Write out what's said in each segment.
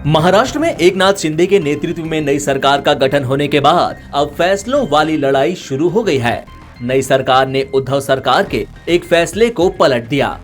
महाराष्ट्र में एकनाथ शिंदे के नेतृत्व में नई सरकार का गठन होने के बाद अब फैसलों वाली लड़ाई शुरू हो गई है। नई सरकार ने उद्धव सरकार के एक फैसले को पलट दिया।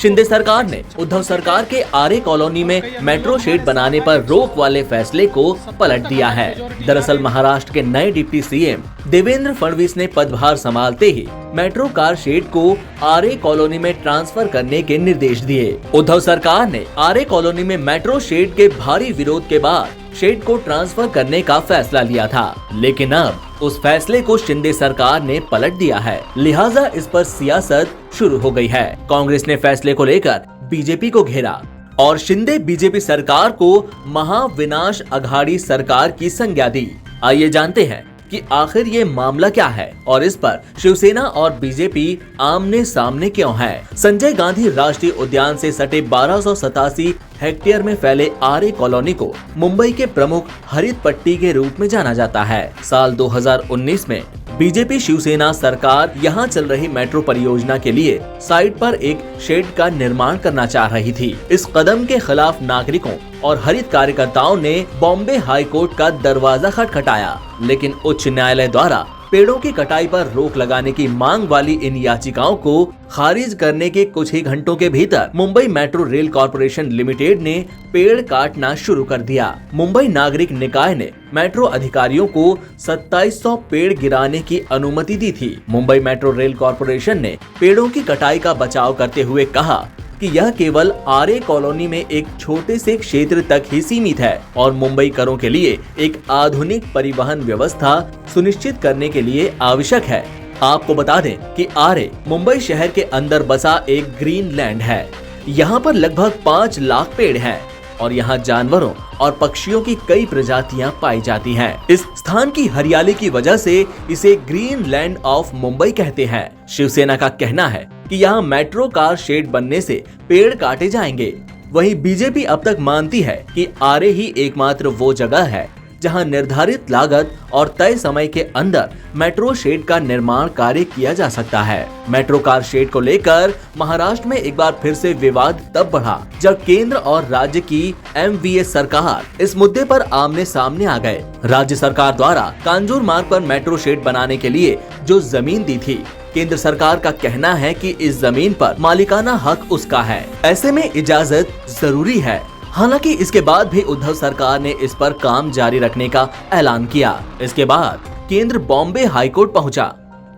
शिंदे सरकार ने उद्धव सरकार के आरे कॉलोनी में मेट्रो शेड बनाने पर रोक वाले फैसले को पलट दिया है। दरअसल महाराष्ट्र के नए डिप्टी सीएम देवेंद्र फडणवीस ने पदभार संभालते ही मेट्रो कार शेड को आरे कॉलोनी में ट्रांसफर करने के निर्देश दिए। उद्धव सरकार ने आरे कॉलोनी में मेट्रो शेड के भारी विरोध के बाद शेड को ट्रांसफर करने का फैसला लिया था, लेकिन अब उस फैसले को शिंदे सरकार ने पलट दिया है। लिहाजा इस पर सियासत शुरू हो गई है। कांग्रेस ने फैसले को लेकर बीजेपी को घेरा और शिंदे बीजेपी सरकार को महाविनाश अघाड़ी सरकार की संज्ञा दी। आइए जानते हैं कि आखिर ये मामला क्या है और इस पर शिवसेना और बीजेपी आमने सामने क्यों है। संजय गांधी राष्ट्रीय उद्यान से सटे 1287 हेक्टेयर में फैले आरे कॉलोनी को मुंबई के प्रमुख हरित पट्टी के रूप में जाना जाता है। साल 2019 में बीजेपी शिवसेना सरकार यहां चल रही मेट्रो परियोजना के लिए साइट पर एक शेड का निर्माण करना चाह रही थी। इस कदम के खिलाफ नागरिकों और हरित कार्यकर्ताओं ने बॉम्बे हाई कोर्ट का दरवाजा खटखटाया, लेकिन उच्च न्यायालय द्वारा पेड़ों की कटाई पर रोक लगाने की मांग वाली इन याचिकाओं को खारिज करने के कुछ ही घंटों के भीतर Mumbai metro rail corporation limited ने पेड़ काटना शुरू कर दिया। मुंबई नागरिक निकाय ने मेट्रो अधिकारियों को 2700 पेड़ गिराने की अनुमति दी थी। मुंबई मेट्रो रेल कॉरपोरेशन ने पेड़ों की कटाई का बचाव करते हुए कहा कि यह केवल आरे कॉलोनी में एक छोटे से क्षेत्र तक ही सीमित है और मुंबई करों के लिए एक आधुनिक परिवहन व्यवस्था सुनिश्चित करने के लिए आवश्यक है। आपको बता दें कि आरे मुंबई शहर के अंदर बसा एक ग्रीन लैंड है। यहाँ पर लगभग 5 लाख पेड़ हैं और यहाँ जानवरों और पक्षियों की कई प्रजातियां पाई जाती हैं। इस स्थान की हरियाली की वजह से इसे ग्रीन लैंड ऑफ मुंबई कहते हैं। शिवसेना का कहना है कि यहाँ मेट्रो कार शेड बनने से पेड़ काटे जाएंगे। वहीं बीजेपी अब तक मानती है कि आरे ही एकमात्र वो जगह है जहां निर्धारित लागत और तय समय के अंदर मेट्रो शेड का निर्माण कार्य किया जा सकता है। मेट्रो कार शेड को लेकर महाराष्ट्र में एक बार फिर से विवाद तब बढ़ा जब केंद्र और राज्य की एमवीएस सरकार इस मुद्दे पर आमने सामने आ गए। राज्य सरकार द्वारा कांजूर मार्ग पर मेट्रो शेड बनाने के लिए जो जमीन दी थी, केंद्र सरकार का कहना है कि इस जमीन पर मालिकाना हक उसका है, ऐसे में इजाजत जरूरी है। हालांकि इसके बाद भी उद्धव सरकार ने इस पर काम जारी रखने का ऐलान किया। इसके बाद केंद्र बॉम्बे हाईकोर्ट पहुंचा।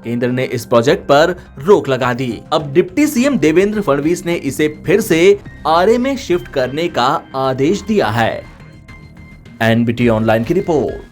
केंद्र ने इस प्रोजेक्ट पर रोक लगा दी। अब डिप्टी सीएम देवेंद्र फडणवीस ने इसे फिर से आरे में शिफ्ट करने का आदेश दिया है। एनबीटी ऑनलाइन की रिपोर्ट।